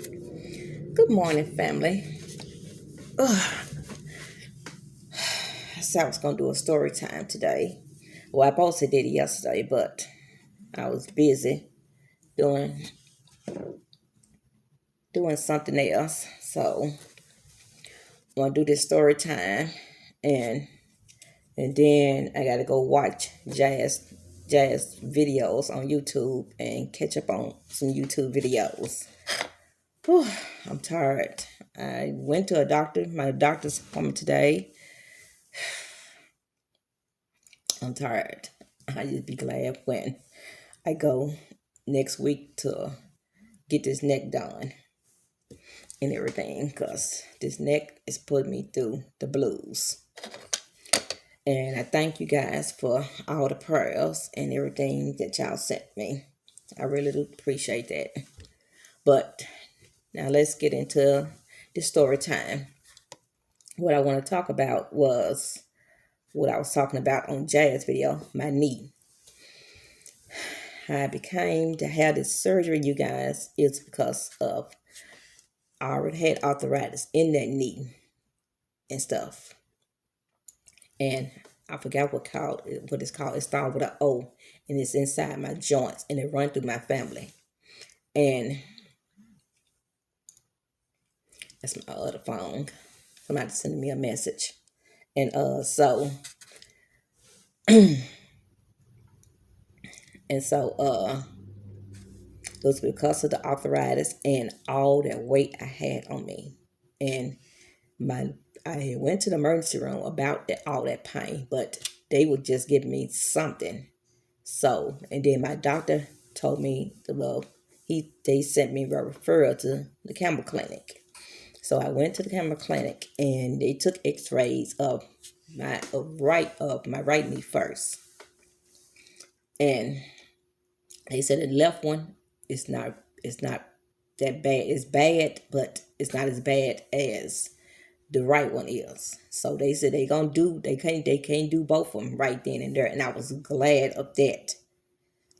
Good morning, family. Ugh, I said I was gonna do a story time today. Well, I supposed to did it yesterday, but I was busy doing doing something else. So I'm gonna do this story time, and and then I gotta go watch jazz videos on YouTube and catch up on some YouTube videos. Whew, I'm tired. I went to a doctor, my doctor's appointment today. I'm tired. I just be glad when I go next week to get this neck done and everything because this neck is putting me through the blues. And I thank you guys for all the prayers and everything that y'all sent me. I really do appreciate that. But now let's get into the story time. What I want to talk about was what I was talking about on Jazz video, my knee. I became to have this surgery, you guys, is because of I already had arthritis in that knee and stuff. And I forgot what it's called. It started with an O and it's inside my joints and it run through my family. And that's my other phone. Somebody sending me a message. And it was because of the arthritis and all that weight I had on me. And my I went to the emergency room about all that pain, but they would just give me something. So, and then my doctor told me they sent me a referral to the Campbell Clinic. So I went to the Campbell Clinic and they took X-rays of my right knee first, and they said the left one is not that bad. It's bad, but it's not as bad as the right one is. So they said they can't do both of them right then and there, and I was glad of that.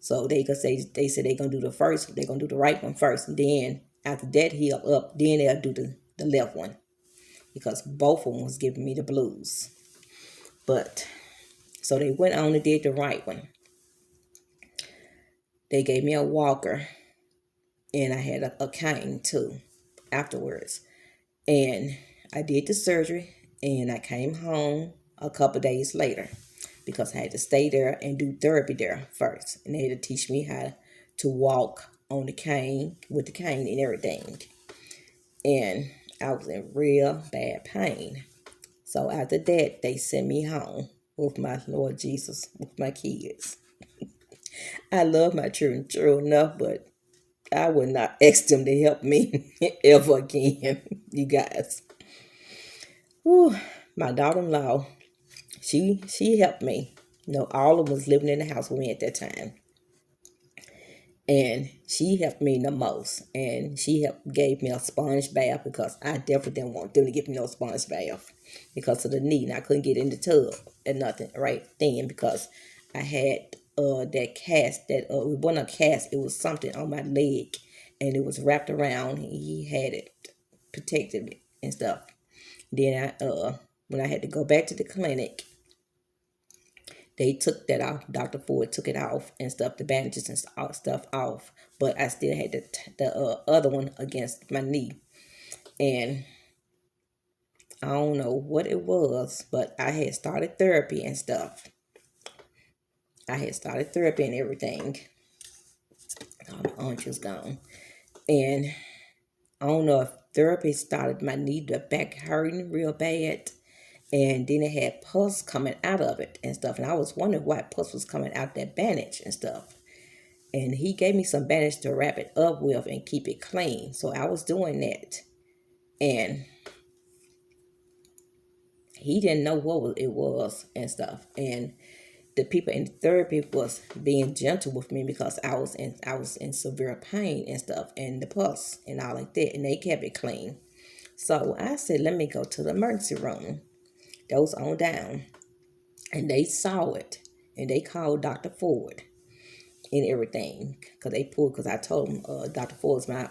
So they said they're gonna do they're gonna do the right one first, and then after that heal up, then they'll do the left one because both of them was giving me the blues. But so they went on and did the right one. They gave me a walker, and I had a cane too afterwards. And I did the surgery, and I came home a couple days later because I had to stay there and do therapy there first. And they had to teach me how to walk on the cane with the cane and everything. And I was in real bad pain. So after that, they sent me home with my Lord Jesus, with my kids. I love my children true enough, but I would not ask them to help me ever again, you guys. Whew, my daughter-in-law, she helped me. All of us was living in the house with me at that time. And she helped me the most. And gave me a sponge bath because I definitely didn't want them to give me no sponge bath because of the knee. And I couldn't get in the tub and nothing right then because I had that cast that it wasn't a cast, it was something on my leg and it was wrapped around. He had it protected it and stuff. Then when I had to go back to the clinic, they took that off. Dr. Ford took it off and stuff, the bandages and stuff off. But I still had the other one against my knee. And I don't know what it was, but I had started therapy and stuff. I had started therapy and everything. Oh, my aunt was gone. And I don't know if therapy started my knee, the back hurting real bad. And then it had pus coming out of it and stuff. And I was wondering why pus was coming out that bandage and stuff. And he gave me some bandage to wrap it up with and keep it clean. So I was doing that. And he didn't know what it was and stuff. And the people in therapy was being gentle with me because I was in severe pain and stuff and the pus and all like that. And they kept it clean. So I said, let me go to the emergency room. Those on down. And they saw it. And they called Dr. Ford and everything. Because I told them Dr. Ford's my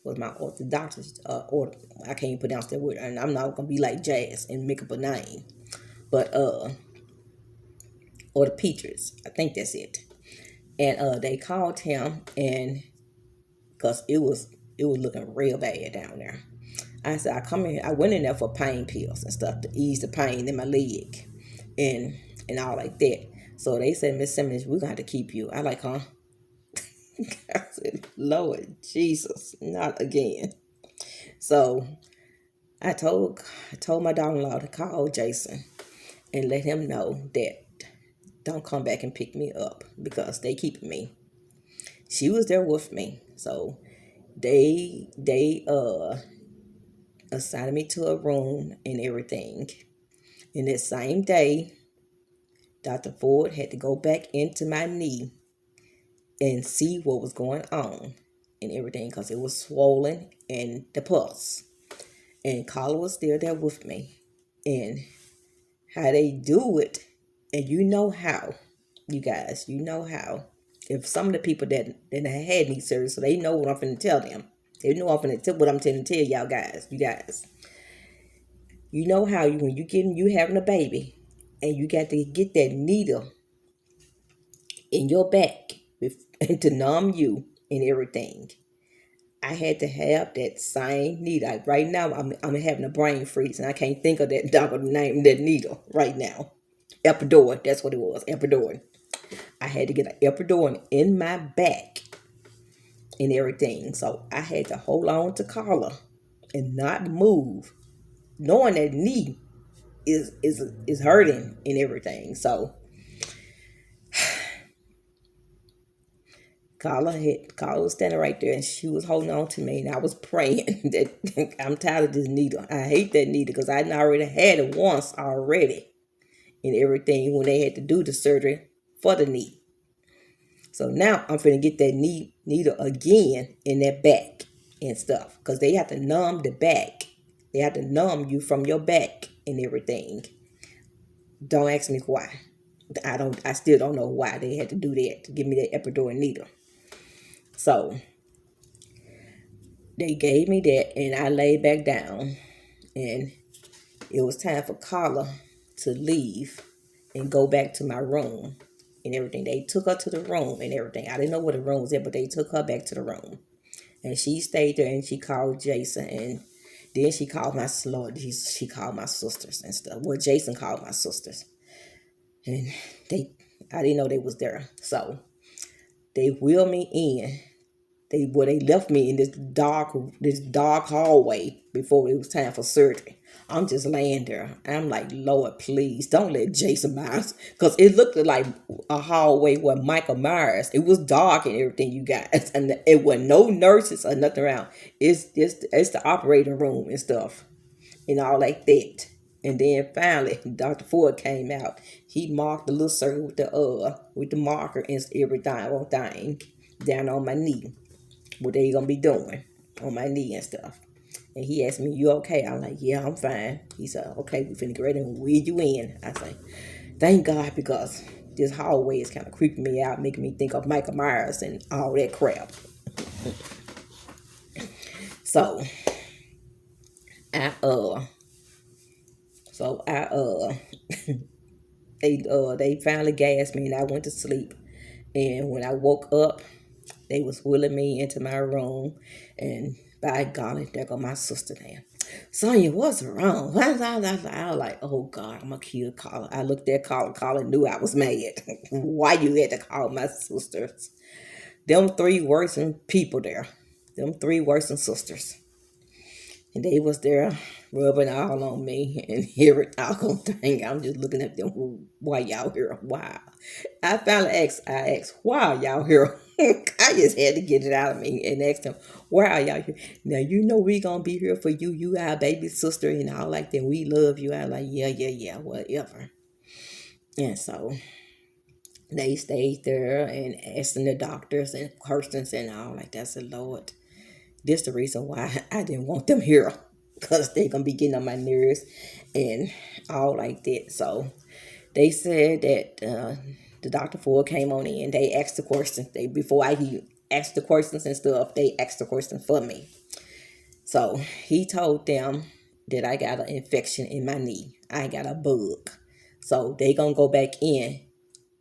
was my orthodontist. Or I can't even pronounce that word, and I'm not gonna be like Jazz and make up a name, but orthopedics. I think that's it. And they called him, and because it was looking real bad down there. I said, I come in. I went in there for pain pills and stuff to ease the pain in my leg, and and all like that. So they said, Miss Simmons, we're gonna have to keep you. I like, huh? I said, Lord Jesus, not again. So I told my daughter-in-law to call Jason and let him know that don't come back and pick me up because they keeping me. She was there with me, so they assigned me to a room and everything. And that same day, Dr. Ford had to go back into my knee and see what was going on and everything because it was swollen and the pulse. And Carla was still there with me. And how they do it, and you know how, you guys, you know how. If some of the people that had knee surgery, so they know what I'm finna tell them. They know I'm finna tell what I'm telling tell y'all guys, you guys. You know how when you having a baby and you got to get that needle in your back to numb you and everything. I had to have that same needle. Right now, I'm having a brain freeze, and I can't think of that doctor name that needle right now. Epidural, that's what it was. Epidural. I had to get an epidural in my back and everything. So I had to hold on to Carla and not move, knowing that knee is hurting and everything. So Carla was standing right there, and she was holding on to me, and I was praying that I'm tired of this needle. I hate that needle because I already had it once already, and everything when they had to do the surgery for the knee. So now I'm finna get that needle again in that back and stuff because they have to numb the back. They have to numb you from your back and everything. Don't ask me why. I still don't know why they had to do that to give me that epidural needle. So they gave me that, and I laid back down, and it was time for Carla to leave and go back to my room and everything. They took her to the room and everything. I didn't know where the room was at, but they took her back to the room, and she stayed there, and she called Jason, and then she called my Lord. She called my sisters and stuff. Well, Jason called my sisters, and I didn't know they was there, so they wheeled me in. They left me in this dark hallway before it was time for surgery. I'm just laying there. I'm like, Lord, please don't let Jason Myers, because it looked like a hallway where Michael Myers. It was dark and everything, you guys, and it was no nurses or nothing around. It's the operating room and stuff and all like that. And then finally, Dr. Ford came out. He marked the little circle with the marker and everything down on my knee. What they gonna be doing on my knee and stuff. And he asked me, "You okay?" I'm like, "Yeah, I'm fine." He said, "Okay, we finna get ready and wheel you in." I say, "Thank God," because this hallway is kind of creeping me out, making me think of Michael Myers and all that crap. So I so I they finally gassed me and I went to sleep. And when I woke up, they was wheeling me into my room, and by golly, there go my sister there. Sonya, what's wrong? I was like, oh God, I'm gonna kill Carla. I looked at Carla. Carla knew I was mad. Why you had to call my sisters? Them three worsen people there. Them three worsen sisters. And they was there rubbing all on me and every doggone thing. I'm just looking at them. Why y'all here? Why? I asked, why are y'all here? I just had to get it out of me and asked them, why are y'all here? Now, you know we going to be here for you. You our baby sister and all like that. We love you. I like, yeah, whatever. And so they stayed there and asking the doctors and questions and all like that. I said, Lord, this the reason why I didn't want them here, because they're gonna be getting on my nerves and all like that. So they said that the Dr. Ford came on in. They asked the question. Before I ask the questions and stuff. They asked the question for me. So he told them that I got an infection in my knee. I got a bug. So they gonna go back in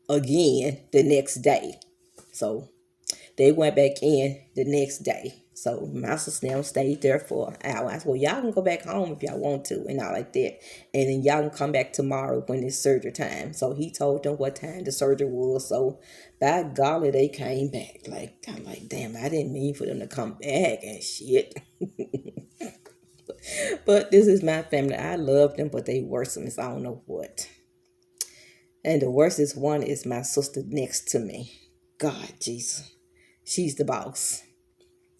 again the next day. So they went back in the next day. So my sister now stayed there for an hour. I said, well, y'all can go back home if y'all want to and all like that. And then y'all can come back tomorrow when it's surgery time. So he told them what time the surgery was. So by golly, they came back. Like, I'm like, damn, I didn't mean for them to come back and shit. But this is my family. I love them, but they worse than this. I don't know what. And the worstest one is my sister next to me. God, Jesus. She's the boss.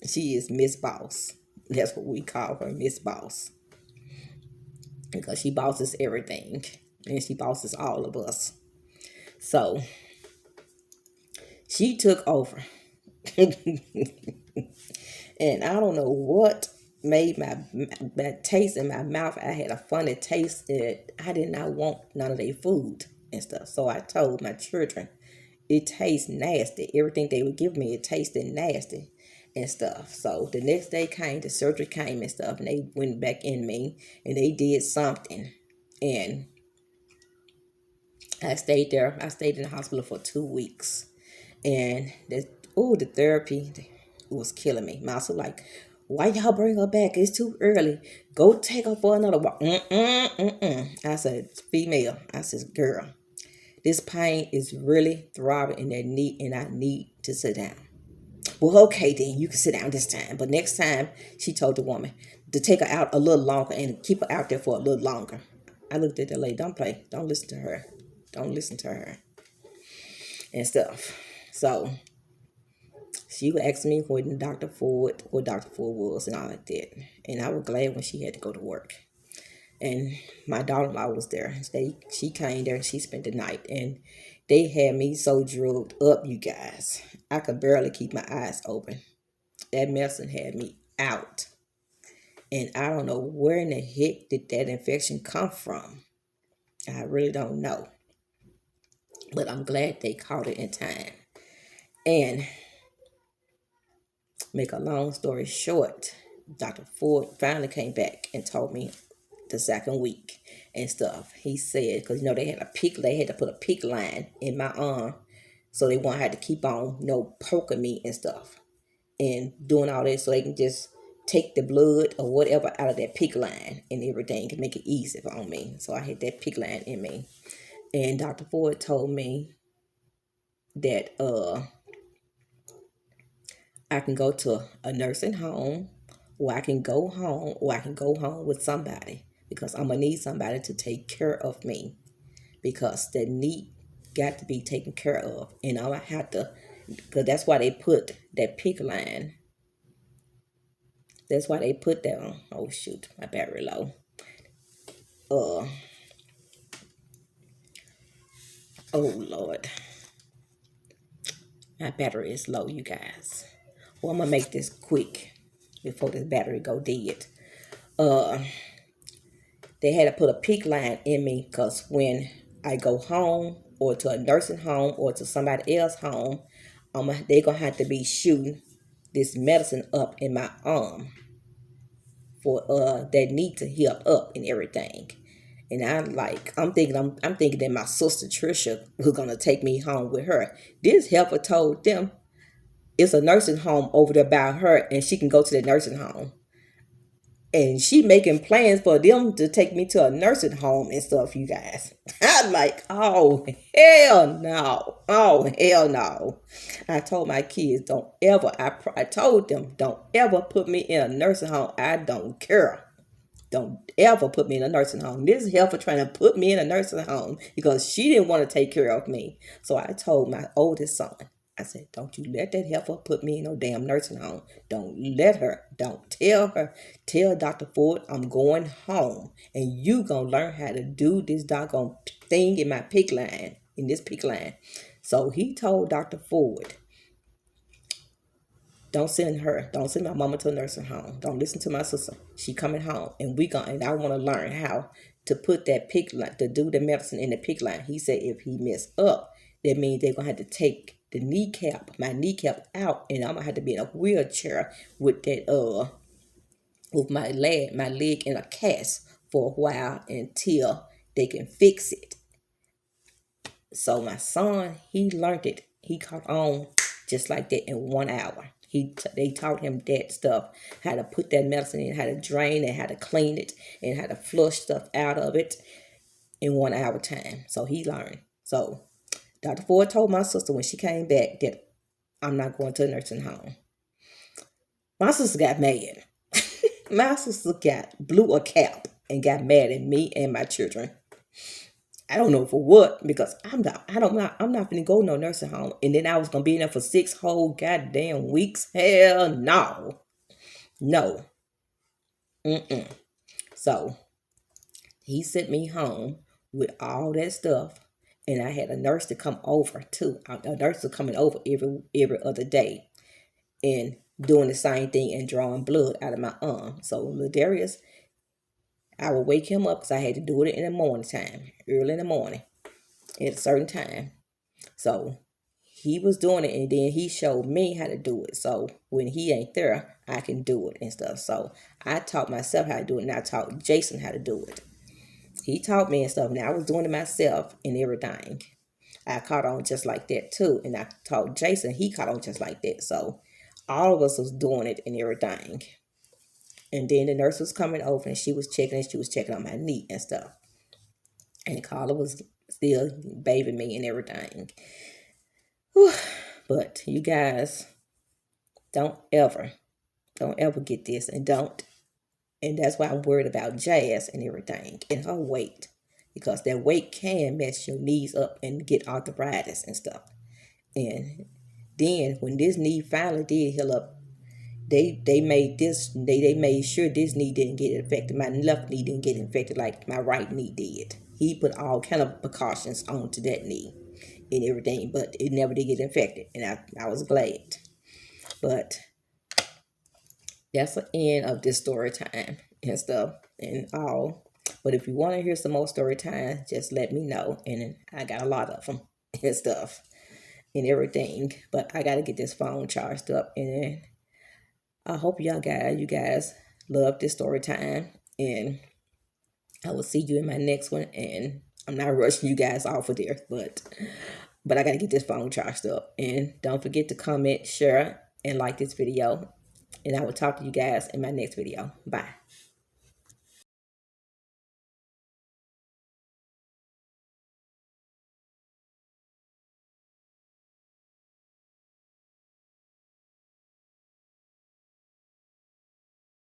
She is Miss Boss. That's what we call her, Miss Boss. Because she bosses everything. And she bosses all of us. So, she took over. And I don't know what made my taste in my mouth. I had a funny taste that I did not want none of their food and stuff. So I told my children, it tastes nasty. Everything they would give me, it tasted nasty and stuff. So the next day came, the surgery came and stuff, and they went back in me and they did something. And I stayed there. I stayed in the hospital for 2 weeks. And the therapy was killing me. My was like, why y'all bring her back? It's too early. Go take her for another walk. I said, female. I said, girl, this pain is really throbbing in that knee and I need to sit down. Well, okay, then you can sit down this time. But next time, she told the woman to take her out a little longer and keep her out there for a little longer. I looked at the lady, don't play. Don't listen to her. Don't listen to her. And stuff. So, she would ask me what Dr. Ford was and all like that. And I was glad when she had to go to work. And my daughter-in-law was there. She came there and she spent the night. And they had me so drugged up, you guys. I could barely keep my eyes open. That medicine had me out. And I don't know where in the heck did that infection come from. I really don't know. But I'm glad they caught it in time. And make a long story short, Dr. Ford finally came back and told me the second week and stuff. He said, because they had to put a PICC line in my arm, so they won't have to keep on poking me and stuff and doing all that, so they can just take the blood or whatever out of that PICC line and everything to make it easy on me. So I had that PICC line in me, and Dr. Ford told me that I can go to a nursing home, or I can go home with somebody, because I'm going to need somebody to take care of me, because the knee got to be taken care of. And I have to, because that's why they put that PICC line. That's why they put that on. Oh, shoot, my battery low. Oh, Lord. My battery is low, you guys. Well, I'm going to make this quick before this battery go dead. They had to put a PICC line in me, because when I go home or to a nursing home or to somebody else's home, they're going to have to be shooting this medicine up in my arm for that knee to heal up and everything. And I'm thinking that my sister Trisha was going to take me home with her. This helper told them it's a nursing home over there by her, and she can go to the nursing home. And she making plans for them to take me to a nursing home and stuff, you guys. I'm like, oh, hell no. Oh, hell no. I told my kids, I told them, don't ever put me in a nursing home. I don't care. Don't ever put me in a nursing home. This helper trying to put me in a nursing home because she didn't want to take care of me. So I told my oldest son, I said, don't you let that heifer put me in no damn nursing home. Don't let her. Don't tell her. Tell Dr. Ford I'm going home. And you going to learn how to do this doggone thing in my PICC line. In this PICC line. So he told Dr. Ford, don't send my mama to a nursing home. Don't listen to my sister. She coming home. And I want to learn how to put that PICC line, to do the medicine in the PICC line. He said if he mess up, that means they're going to have to take the kneecap, my kneecap out, and I'm gonna have to be in a wheelchair with that with my leg in a cast for a while until they can fix it. So my son, he learned it. He caught on just like that in 1 hour. They taught him that stuff, how to put that medicine in, how to drain it, how to clean it, and how to flush stuff out of it in 1 hour time. So he learned. So Dr. Ford told my sister when she came back that I'm not going to a nursing home. My sister got mad. My sister blew a cap and got mad at me and my children. I don't know for what, because I'm not gonna go no nursing home. And then I was gonna be in there for 6 whole goddamn weeks. Hell no. No. Mm-mm. So he sent me home with all that stuff. And I had a nurse to come over too. A nurse was coming over every other day and doing the same thing and drawing blood out of my arm. So Ladarius, I would wake him up because I had to do it in the morning time, early in the morning, at a certain time. So he was doing it, and then he showed me how to do it. So when he ain't there, I can do it and stuff. So I taught myself how to do it, and I taught Jason how to do it. He taught me and stuff. Now I was doing it myself and everything. I caught on just like that too, and I taught Jason. He caught on just like that. So all of us was doing it and everything. And then the nurse was coming over, and she was checking on my knee and stuff. And Carla was still bathing me and everything. Whew. But you guys, don't ever get this, and that's why I'm worried about Jazz and everything and her weight, because that weight can mess your knees up and get arthritis and stuff. And then when this knee finally did heal up, they made sure this knee didn't get infected. My left knee didn't get infected like my right knee did. He put all kind of precautions onto that knee and everything, but it never did get infected, and I was glad. But that's the end of this story time and stuff and all. But if you want to hear some more story time, just let me know, and I got a lot of them and stuff and everything. But I got to get this phone charged up, and I hope you guys love this story time, and I will see you in my next one. And I'm not rushing you guys off of there, but I got to get this phone charged up. And don't forget to comment, share, and like this video. And I will talk to you guys in my next video. Bye.